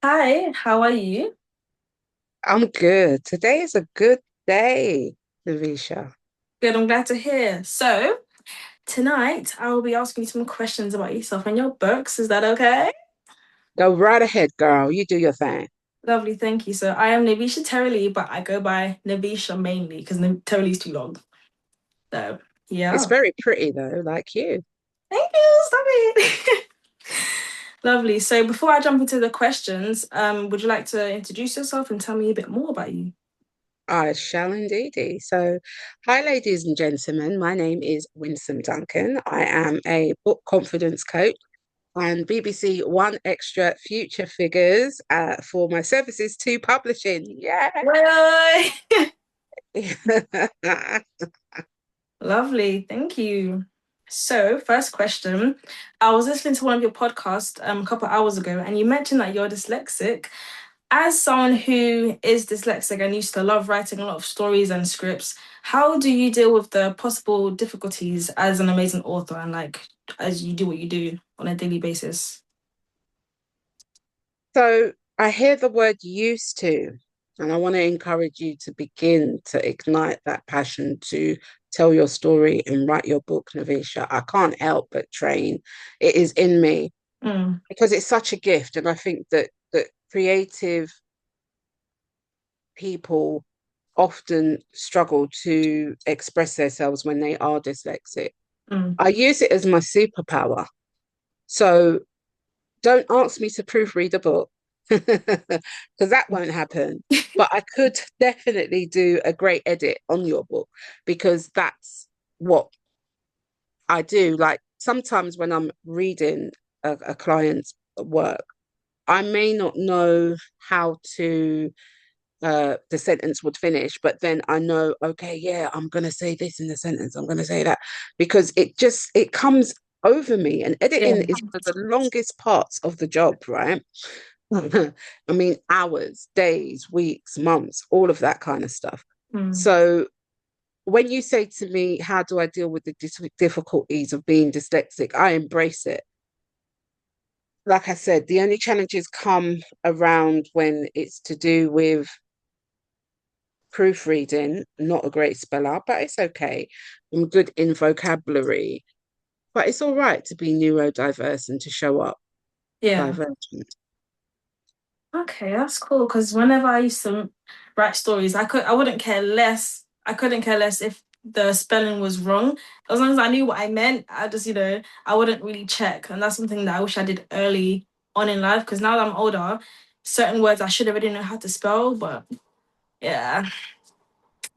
Hi, how are you? I'm good. Today is a good day, Nevecia. Good, I'm glad to hear. So, tonight I will be asking you some questions about yourself and your books. Is that okay? Go right ahead, girl. You do your thing. Lovely, thank you. So, I am Nevecia Terrilee, but I go by Nevecia mainly because Terrilee is too long. So, It's yeah. very pretty though, like you. Thank you. Stop it. Lovely. So, before I jump into the questions, would you like to introduce yourself and tell me a bit more about you? I shall indeedy. So, hi, ladies and gentlemen. My name is Winsome Duncan. I am a book confidence coach and BBC One Extra Future Figures for my services to publishing. Yeah. Yay! Lovely, thank you. So, first question. I was listening to one of your podcasts a couple hours ago, and you mentioned that you're dyslexic. As someone who is dyslexic and used to love writing a lot of stories and scripts, how do you deal with the possible difficulties as an amazing author and as you do what you do on a daily basis? So I hear the word used to, and I want to encourage you to begin to ignite that passion to tell your story and write your book, Navisha. I can't help but train. It is in me Mm, because it's such a gift. And I think that creative people often struggle to express themselves when they are dyslexic. mm. I use it as my superpower. So don't ask me to proofread a book because that won't happen. But I could definitely do a great edit on your book because that's what I do. Like sometimes when I'm reading a client's work, I may not know how to the sentence would finish, but then I know, okay, yeah, I'm gonna say this in the sentence, I'm gonna say that because it comes over me. And Yeah. editing is one of the longest parts of the job, right? I mean, hours, days, weeks, months, all of that kind of stuff. Mm. So when you say to me, how do I deal with the difficulties of being dyslexic? I embrace it. Like I said, the only challenges come around when it's to do with proofreading, not a great speller, but it's okay. I'm good in vocabulary, but it's all right to be neurodiverse and to show up Yeah. divergent. Okay, that's cool. Because whenever I used to write stories, I wouldn't care less. I couldn't care less if the spelling was wrong. As long as I knew what I meant, I wouldn't really check. And that's something that I wish I did early on in life. Because now that I'm older, certain words I should have already know how to spell. But yeah,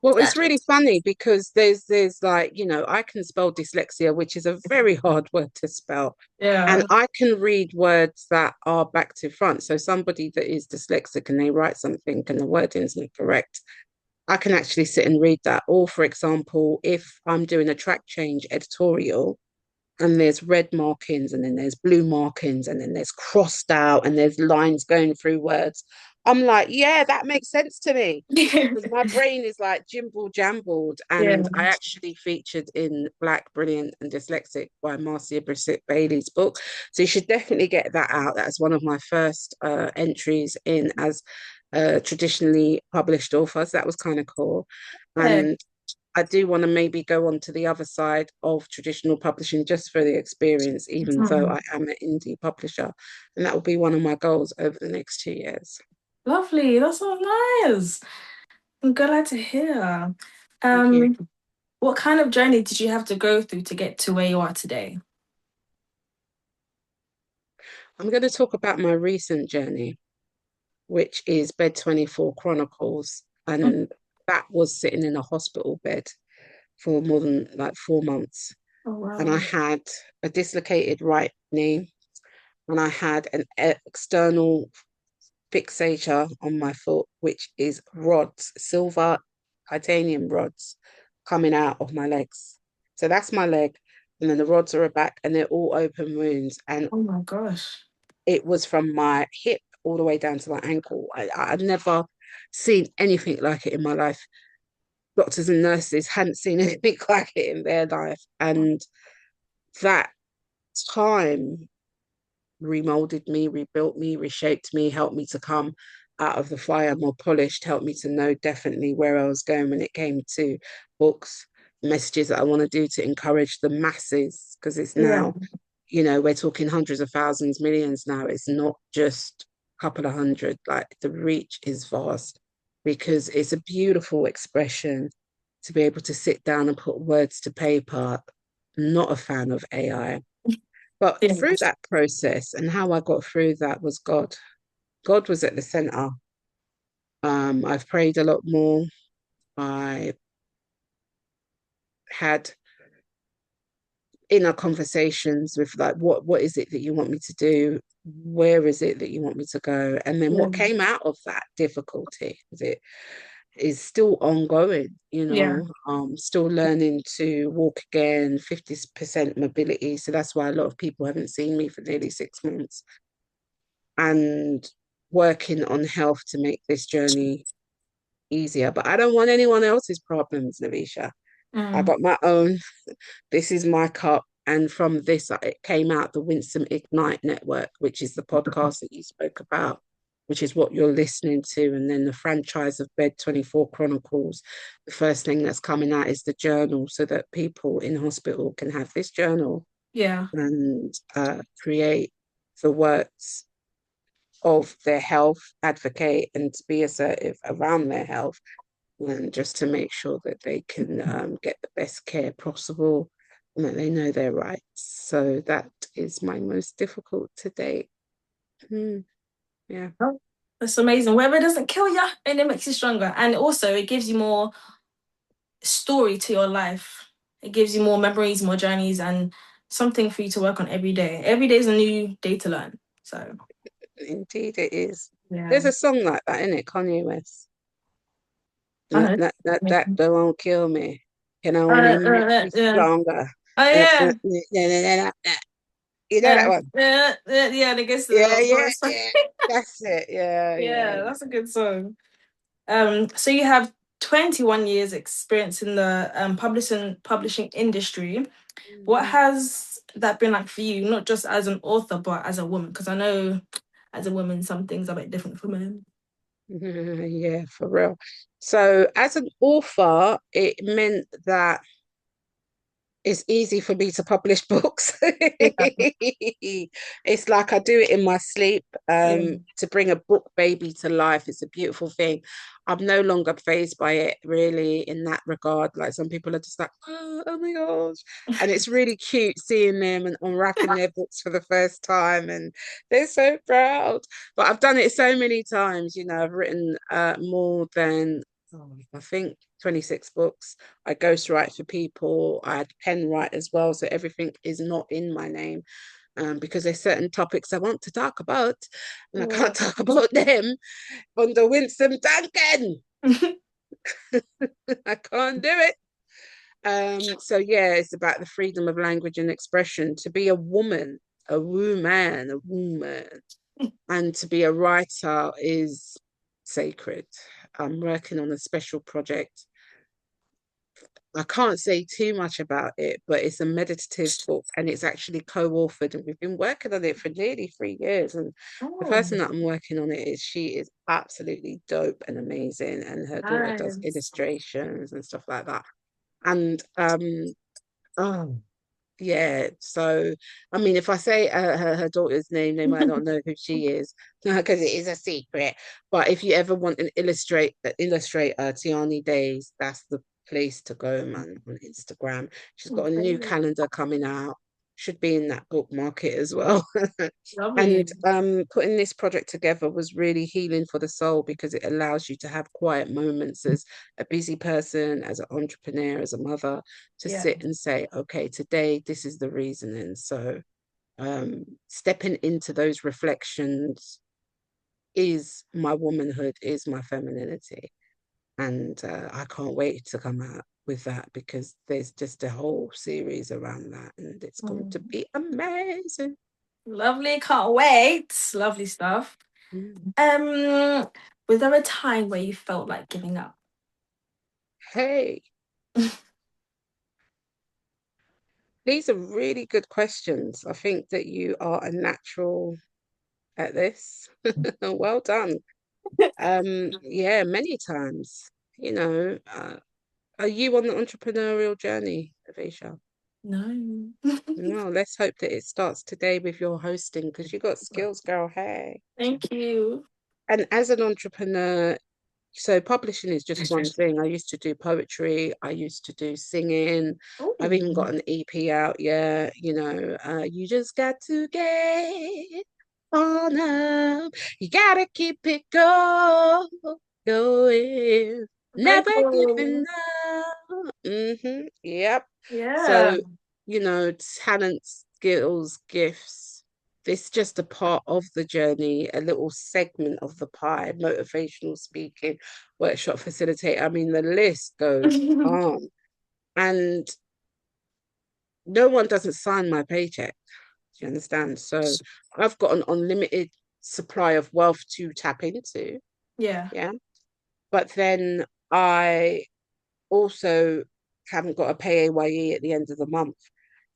Well, it's that really funny because there's like, I can spell dyslexia, which is a very hard word to spell. And yeah, I can read words that are back to front. So somebody that is dyslexic and they write something and the wording is not correct, I can actually sit and read that. Or, for example, if I'm doing a track change editorial and there's red markings and then there's blue markings and then there's crossed out and there's lines going through words, I'm like, yeah, that makes sense to me because my brain is like jimble jambled. yeah. And I actually featured in Black, Brilliant, and Dyslexic by Marcia Brissett Bailey's book. So you should definitely get that out. That's one of my first entries in as traditionally published authors. That was kind of cool. Yeah. And I do want to maybe go on to the other side of traditional publishing just for the experience, even though Mm. I am an indie publisher. And that will be one of my goals over the next 2 years. Lovely. That's so nice. I'm glad to hear. Thank you. Um, what kind of journey did you have to go through to get to where you are today? I'm going to talk about my recent journey, which is Bed 24 Chronicles. And that was sitting in a hospital bed for more than like 4 months. Oh And I wow. had a dislocated right knee and I had an external fixator on my foot, which is rods, silver titanium rods coming out of my legs. So that's my leg. And then the rods are back and they're all open wounds. And Oh my gosh. it was from my hip all the way down to my ankle. I'd never seen anything like it in my life. Doctors and nurses hadn't seen anything like it in their life. And that time remolded me, rebuilt me, reshaped me, helped me to come out of the fire more polished, helped me to know definitely where I was going when it came to books, messages that I want to do to encourage the masses, because it's Yeah. now, we're talking hundreds of thousands, millions now. It's not just a couple of hundred. Like the reach is vast because it's a beautiful expression to be able to sit down and put words to paper. Not a fan of AI. But Yeah. through that process and how I got through that was God. God was at the center. I've prayed a lot more. I had inner conversations with like what is it that you want me to do? Where is it that you want me to go? And then Yeah. what came out of that difficulty is it is still ongoing, Yeah. still learning to walk again, 50% mobility. So that's why a lot of people haven't seen me for nearly 6 months. And working on health to make this journey easier. But I don't want anyone else's problems, Nevecia. I Mm. got my own. This is my cup. And from this, it came out the Winsome Ignite Network, which is the podcast that you spoke about, which is what you're listening to. And then the franchise of Bed 24 Chronicles. The first thing that's coming out is the journal so that people in hospital can have this journal Yeah. and create the works of their health, advocate and to be assertive around their health, and just to make sure that they can get the best care possible and that they know their rights. So that is my most difficult to date. Yeah. Oh, that's amazing. Whatever doesn't kill you, and it makes you stronger. And also, it gives you more story to your life. It gives you more memories, more journeys, and something for you to work on every day. Every day is a new day to learn. So, Indeed, it is. yeah. There's a song like that, isn't it? Kanye West. Uh, That won't kill me. Can only make me yeah. stronger. Oh, yeah. You know that one? Yeah, and it gets to Yeah, the yeah, chorus. yeah. That's it. Yeah, yeah. Yeah, that's a good song. So you have 21 years experience in the publishing industry. What Mhm. has that been like for you, not just as an author, but as a woman? Because I know as a woman, some things are a bit different for men. Yeah, for real. So, as an author, it meant that it's easy for me to publish books. Yeah, It's like I do it in my sleep, yeah. to bring a book baby to life. It's a beautiful thing. I'm no longer fazed by it really in that regard. Like some people are just like, oh my gosh. And it's really cute seeing them and unwrapping their books for the first time. And they're so proud. But I've done it so many times. I've written more than, I think, 26 books. I ghostwrite for people. I pen write as well. So everything is not in my name, because there's certain topics I want to talk about and I Yeah. can't talk about them under Winsome Duncan. I can't do it. So yeah, it's about the freedom of language and expression. To be a woman, and to be a writer is sacred. I'm working on a special project. I can't say too much about it, but it's a meditative book and it's actually co-authored, and we've been working on it for nearly 3 years. And the Oh, person that I'm working on it is she is absolutely dope and amazing, and her daughter does nice. illustrations and stuff like that. And oh yeah, so I mean, if I say her daughter's name, they might not know who she is because it is a secret. But if you ever want an illustrator, Tiani Days, that's the place to go, man, on Instagram. She's got a new Okay. calendar coming out. Should be in that book market as well. Lovely. And putting this project together was really healing for the soul because it allows you to have quiet moments as a busy person, as an entrepreneur, as a mother, to Yeah. sit and say, okay, today this is the reasoning. So stepping into those reflections is my womanhood, is my femininity. And I can't wait to come out with that because there's just a whole series around that and it's going to Mm. be amazing. Lovely. Can't wait. Lovely stuff. Mm. Um, was there a time where you felt like giving up? Hey, These are really good questions. I think that you are a natural at this. Well done. Yeah, many times. You know, are you on the entrepreneurial journey, Avisha? No. No, let's hope that it starts today with your hosting because you got skills, girl. Hey. Thank you. And as an entrepreneur, so publishing is just one thing. I used to do poetry, I used to do singing. I've even got Oh, an EP out. Yeah, you just got to get on up. You gotta keep it going, never giving grateful. up. Yep. Yeah. So, talent, skills, gifts. This just a part of the journey, a little segment of the pie, motivational speaking, workshop facilitator. I mean, the list goes on. And no one doesn't sign my paycheck. Do you understand? So I've got an unlimited supply of wealth to tap into. Yeah. Yeah. But then I also haven't got a PAYE at the end of the month,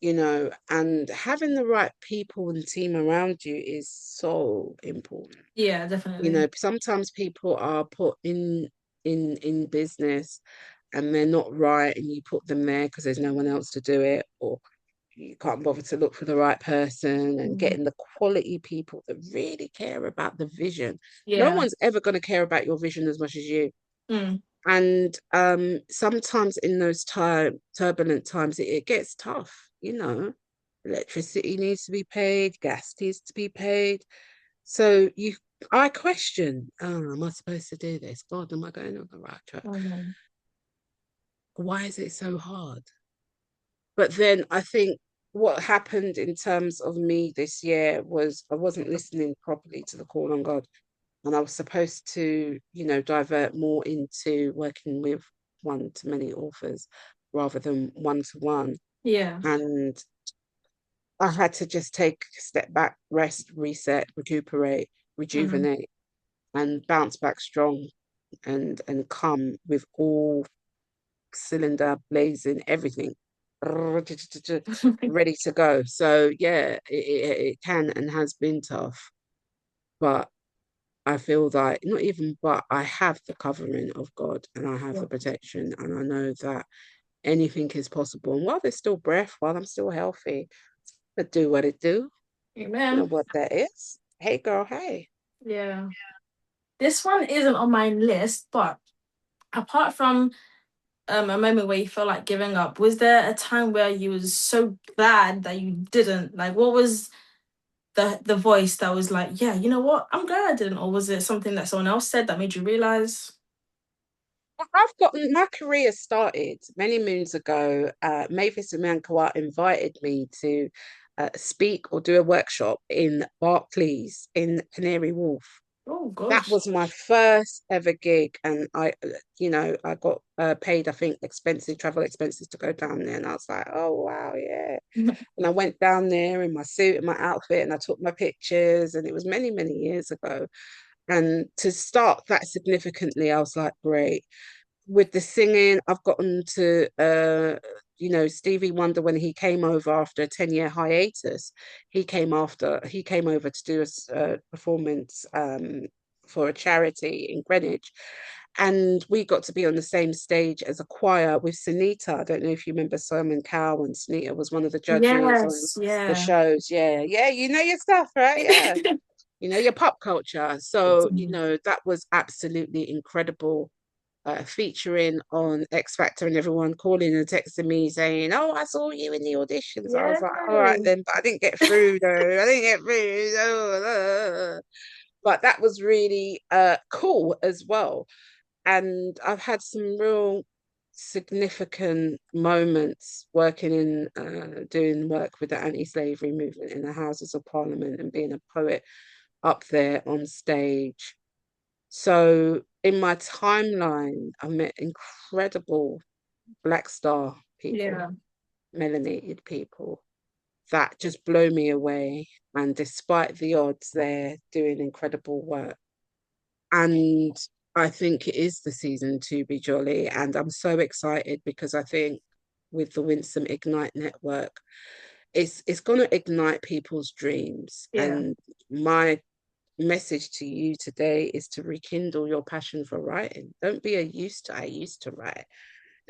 and having the right people and team around you is so important. Yeah, definitely. Sometimes people are put in business and they're not right, and you put them there because there's no one else to do it, or you can't bother to look for the right person and Mm. getting the quality people that really care about the vision. No Yeah. one's ever going to care about your vision as much as you. Mm. And sometimes in those turbulent times, it gets tough, Electricity needs to be paid, gas needs to be paid. So I question, oh, am I supposed to do this? God, am I going on the right track? Mhm. Why is it so hard? But then I think what happened in terms of me this year was I wasn't listening properly to the call on God. And I was supposed to, divert more into working with one to many authors rather than one to one. Yeah. And I had to just take a step back, rest, reset, recuperate, Mhm. rejuvenate, and bounce back strong and come with all cylinder blazing, everything ready to go. So yeah, it can and has been tough, but I feel that not even, but I have the covering of God and I have Yeah. the protection, and I know that anything is possible. And while there's still breath, while I'm still healthy, I do what it do. You know Amen. what that is? Hey, girl, hey. Yeah. This one isn't on my list, but apart from a moment where you felt like giving up, was there a time where you was so glad that you didn't? Like, what was the voice that was like, yeah, you know what? I'm glad I didn't. Or was it something that someone else said that made you realize? I've gotten my career started many moons ago. Mavis and Mankawa invited me to speak or do a workshop in Barclays in Canary Wharf. Oh That gosh. was my first ever gig, and I got paid, I think, travel expenses to go down there, and I was like, oh wow, yeah. And I went down there in my suit and my outfit, and I took my pictures, and it was many, many years ago. And to start that significantly, I was like, great. With the singing, I've gotten to Stevie Wonder when he came over after a 10-year hiatus. He came over to do a performance for a charity in Greenwich. And we got to be on the same stage as a choir with Sunita. I don't know if you remember Simon Cowell, and Sunita was one of the judges on Yes, the yeah. shows. Yeah, yeah, you know your stuff, right? Yeah, your pop culture. So, that was absolutely incredible, featuring on X Factor, and everyone calling and texting me saying, "Oh, I saw you in the auditions." I Yeah. was like, "All right then," but I didn't get through though. I didn't get through. But that was really cool as well. And I've had some real significant moments working in doing work with the anti-slavery movement in the Houses of Parliament and being a poet up there on stage. So in my timeline, I met incredible Black Star people, Yeah. melanated people that just blow me away. And despite the odds, they're doing incredible work. And I think it is the season to be jolly. And I'm so excited because I think with the Winsome Ignite Network. It's going to ignite people's dreams. Yeah. And my message to you today is to rekindle your passion for writing. Don't be a I used to write.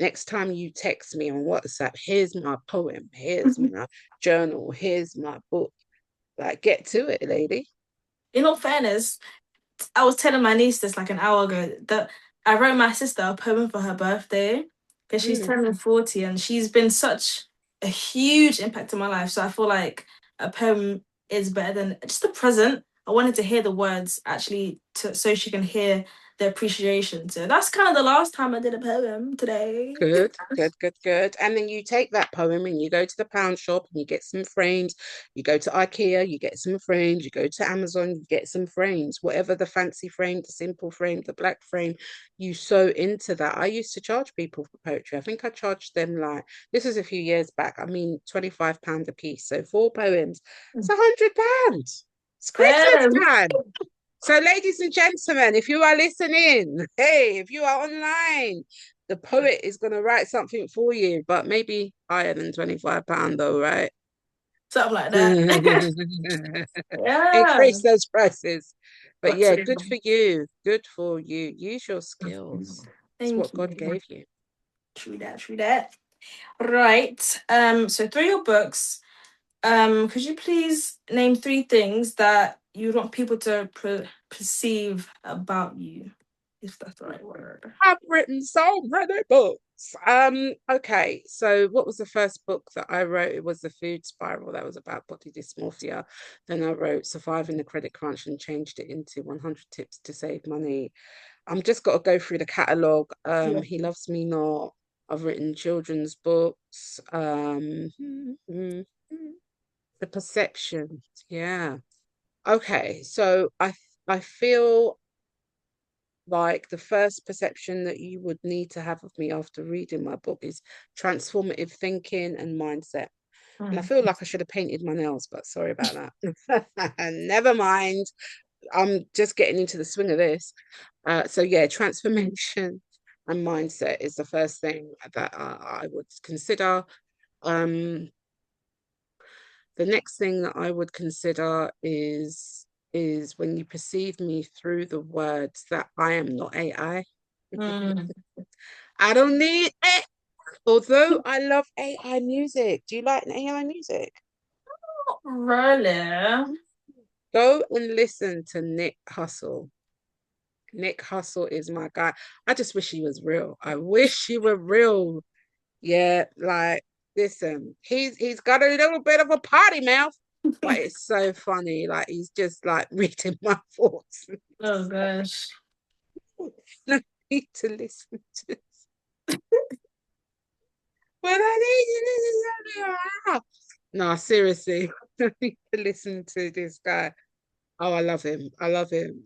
Next time you text me on WhatsApp, here's my poem, here's my journal, here's my book. Like, get to it, lady. In all fairness, I was telling my niece this like an hour ago that I wrote my sister a poem for her birthday because she's Mm, turning 40 and she's been such a huge impact in my life. So I feel like a poem is better than just a present. I wanted to hear the words actually so she can hear the appreciation. So that's kind of the last time I did a poem today. good, good, good, good. And then you take that poem and you go to the pound shop and you get some frames. You go to IKEA, you get some frames. You go to Amazon, you get some frames. Whatever the fancy frame, the simple frame, the black frame, you sew into that. I used to charge people for poetry. I think I charged them like, this was a few years back. I mean, £25 a piece. So 4 poems, it's £100. It's Christmas Damn. time. So, ladies and gentlemen, if you are listening, hey, if you are online, the poet is going to write something for you, but maybe higher than £25, though, right? Something like that. Yeah. Increase those prices. But Got yeah, to. good for you. Good for you. Use your skills. It's Thank what God you. gave you. True that, true that. Right. So through your books, could you please name three things that you want people to perceive about you, if that's the right word? I've written so many books. Okay, so what was the first book that I wrote? It was The Food Spiral, that was about body dysmorphia. Then I wrote Surviving the Credit Crunch and changed it into 100 Tips to Save Money. I'm just got to go through the catalogue. Yeah. He Loves Me Not. I've written children's books. The Perception. Yeah. Okay, so I feel like the first perception that you would need to have of me after reading my book is transformative thinking and mindset. And I Mm. feel like I should have painted my nails, but sorry about that. Never mind. I'm just getting into the swing of this. So yeah, transformation and mindset is the first thing that I would consider. Um, the next thing that I would consider is when you perceive me through the words that I am not AI. Mm. I don't need it. Although I love AI music. Do you like AI music? Really? Go and listen to Nick Hustle. Nick Hustle is my guy. I just wish he was real. I wish he were real. Yeah, like listen, he's got a little bit of a potty mouth, but it's so funny. Like he's just like reading my thoughts. Oh gosh. I need to listen to. But I need to listen to. No, seriously, I need to listen to this guy. Oh, I love him. I love him.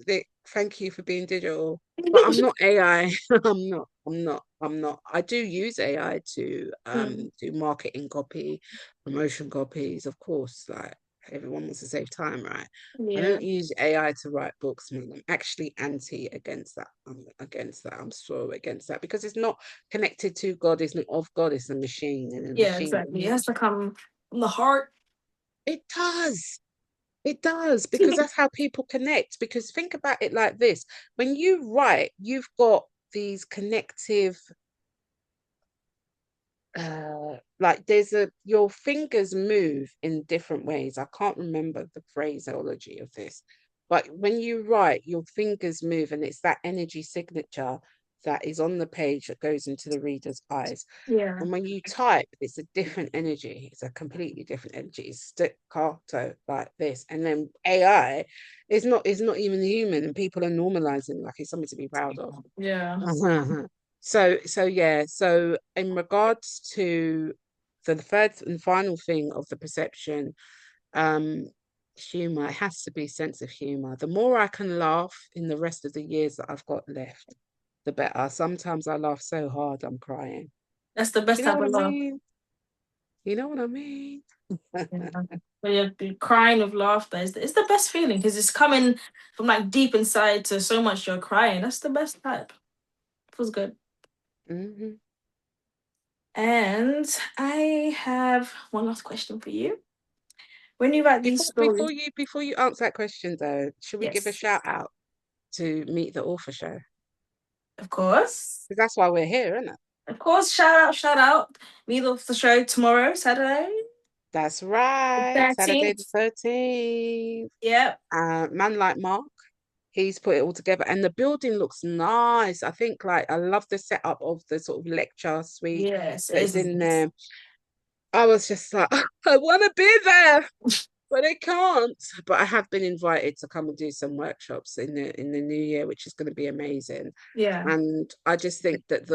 Thank you for being digital. But I'm not AI. I'm not. I'm not. I'm not. I do use AI to Mm. do marketing copy, promotion copies, of course. Like everyone wants to save time, right? I Yeah. don't use AI to write books, man. I'm actually anti against that. I'm against that. I'm so against that because it's not connected to God, it's not of God, it's a machine, and a Yeah, machine. exactly. It has to come from the heart. It does. It does, because that's how people connect. Because think about it like this, when you write, you've got these connective, like your fingers move in different ways. I can't remember the phraseology of this, but when you write, your fingers move, and it's that energy signature that is on the page that goes into the reader's eyes. Yeah. And when you type, it's a different energy. It's a completely different energy. It's staccato like this. And then AI is not even human, and people are normalizing like it's something to be proud of. Yeah. So yeah. So in regards to the third and final thing of the perception, um, humor, it has to be sense of humor. The more I can laugh in the rest of the years that I've got left, the better. Sometimes I laugh so hard I'm crying. That's the Do best you know type what I of love. mean? You know what I mean? Yeah. When you're crying with laughter, it's the best feeling because it's coming from like deep inside to so much you're crying. That's the best type. Feels good. Mhm. And I have one last question for you. When you write these stories, Before you answer that question though, should we give a yes, shout out to Meet the Author Show? of course. Because that's why we're here, isn't it? Of course, shout out, shout out. Meet off the show tomorrow, Saturday, That's the right. Saturday the 13th. 13th. Yep. Man like Mark, he's put it all together and the building looks nice. I think like I love the setup of the sort of lecture suite Yes, it that is is in nice. there. I was just like, I want to be there, but I can't. But I have been invited to come and do some workshops in the new year, which is going to be amazing. Yeah. And I just think that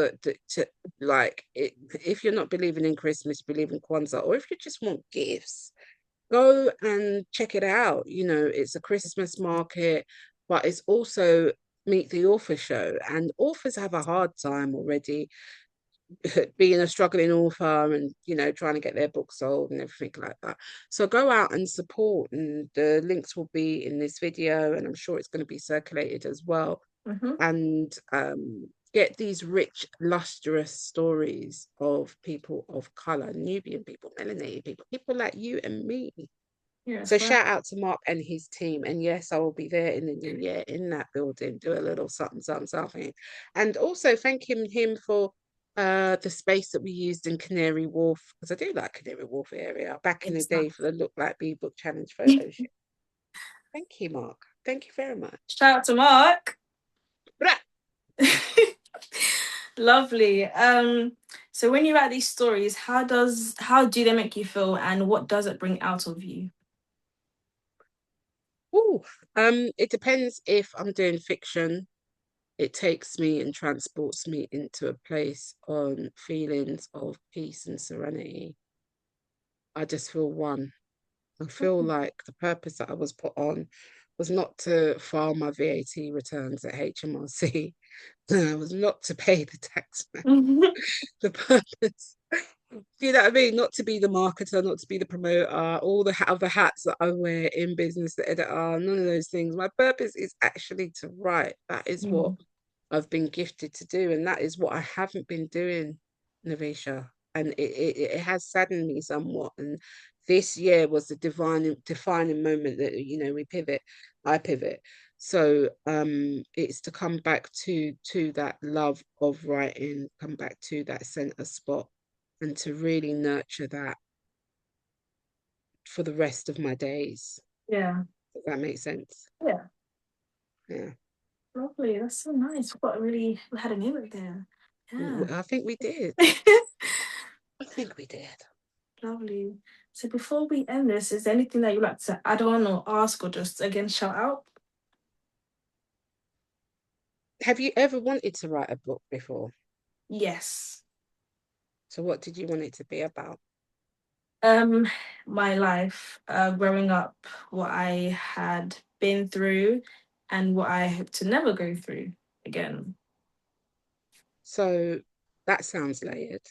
like if you're not believing in Christmas, believe in Kwanzaa, or if you just want gifts, go and check it out. You know, it's a Christmas market, but it's also Meet the Author Show, and authors have a hard time already being a struggling author and trying to get their book sold and everything like that. So go out and support, and the links will be in this video, and I'm sure it's going to be circulated as well. Hmm. And get these rich, lustrous stories of people of color, Nubian people, melanated people, people like you and me. So Yes, well. shout out to Mark and his team. And yes, I will be there in the new year in that building, do a little something, something, something. And also thank him for the space that we used in Canary Wharf, because I do like Canary Wharf area back in the It's day not. for the Look Like Bee Book Challenge photo shoot. Thank you, Mark. Thank you very much. Shout out to Mark. Blah. Lovely. So when you write these stories, how do they make you feel and what does it bring out of you? Ooh, it depends if I'm doing fiction. It takes me and transports me into a place on feelings of peace and serenity. I just feel one. I feel like the purpose that I was put on was not to file my VAT returns at HMRC. I was not to pay the tax man. The purpose, you know what I mean? Not to be the marketer, not to be the promoter, all the other hats that I wear in business, the editor, none of those things. My purpose is actually to write. That is what Mm. I've been gifted to do, and that is what I haven't been doing, Nevecia. And it has saddened me somewhat. And this year was the defining moment that we pivot. I pivot. So it's to come back to that love of writing, come back to that center spot, and to really nurture that for the rest of my days. Yeah. Does that make sense? Yeah. Yeah. Lovely. That's so nice. We had a name right there. Yeah. I think we did. I think we did. Lovely. So before we end this, is there anything that you'd like to add on or ask or just again shout out? Have you ever wanted to write a book before? Yes. So what did you want it to be about? Um, my life, growing up, what I had been through and what I hope to never go through again. So that sounds layered.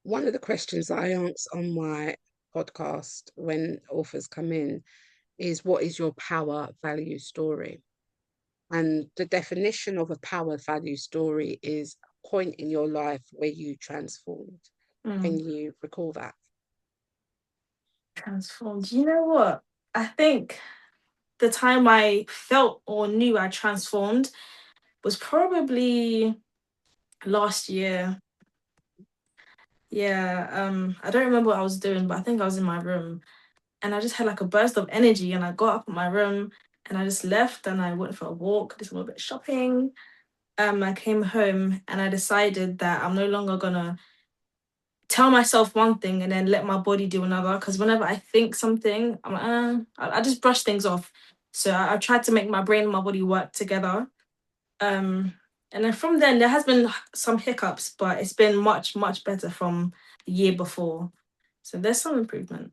One of the questions I answer on my podcast when authors come in is, what is your power value story? And the definition of a power value story is a point in your life where you transformed. Can Mm, you recall that? transformed. You know what? I think the time I felt or knew I transformed was probably last year. Yeah, I don't remember what I was doing, but I think I was in my room and I just had like a burst of energy and I got up in my room and I just left and I went for a walk, did a little bit of shopping. I came home and I decided that I'm no longer gonna tell myself one thing and then let my body do another. Because whenever I think something, I'm like, I just brush things off. So I tried to make my brain and my body work together. Um, and then from then, there has been some hiccups, but it's been much, much better from the year before. So there's some improvement.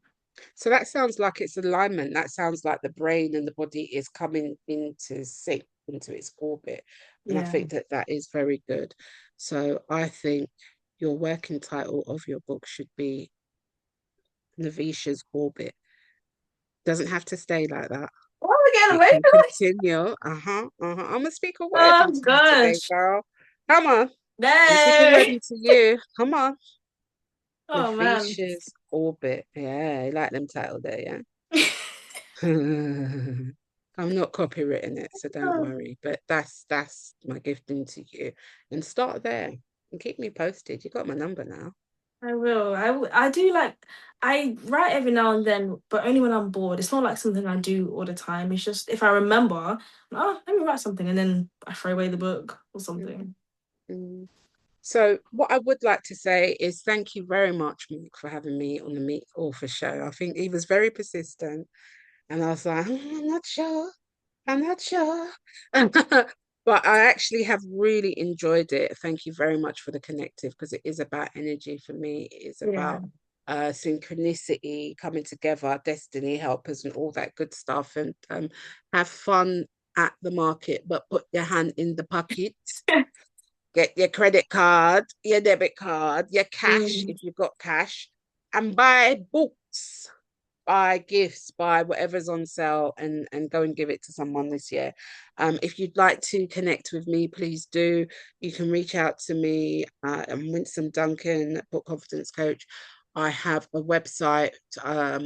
So that sounds like it's alignment. That sounds like the brain and the body is coming into sync, into its orbit. And I Yeah. think that that is very good. So I think your working title of your book should be Nevecia's Orbit. Doesn't have to stay like that. Oh, we're getting It away can from it. continue. Uh-huh. Uh-huh. I'm gonna speak a word Oh into you today, gosh. girl. Come on. I'm ticking No. ready to you. Come on. Oh man. Nevecia's Orbit. Yeah, you like them title there, yeah. I'm not copywritten it, so don't Oh, worry. But that's my gifting to you. And start there and keep me posted. You got my number now. I will. I do like I write every now and then, but only when I'm bored. It's not like something I do all the time. It's just if I remember, oh, let me write something, and then I throw away the book or something. Mm. So what I would like to say is thank you very much, Mark, for having me on the Meet Author show. I think he was very persistent, and I was like, I'm not sure. I'm not sure. But I actually have really enjoyed it. Thank you very much for the connective because it is about energy for me. It is Yeah. about synchronicity, coming together, destiny helpers, and all that good stuff. And have fun at the market, but put your hand in the pocket. Get your credit card, your debit card, your cash Mm. if you've got cash, and buy books, buy gifts, buy whatever's on sale, and go and give it to someone this year. If you'd like to connect with me, please do. You can reach out to me. I'm Winsome Duncan, book confidence coach. I have a website. I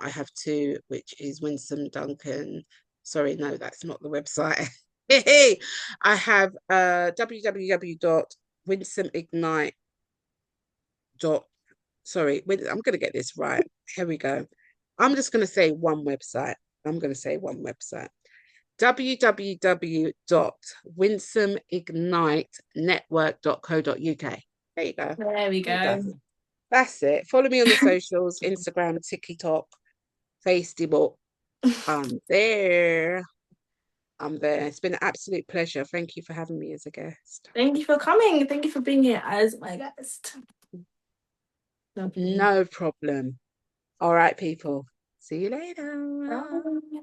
have two, which is Winsome Duncan. Sorry, no, that's not the website. I have www.winsomeignite. Sorry, I'm going to get this right. Here we go. I'm just going to say one website. I'm going to say one website. www.winsomeignitenetwork.co.uk. There you go. There we All done. go. That's it. Follow me on the socials, Instagram, TikTok, Facebook. I'm there. I'm there. It's been an absolute pleasure. Thank you for having me as a guest. Thank you for coming. Thank you for being here as my guest. Lovely. No problem. All right, people. See you later. Bye.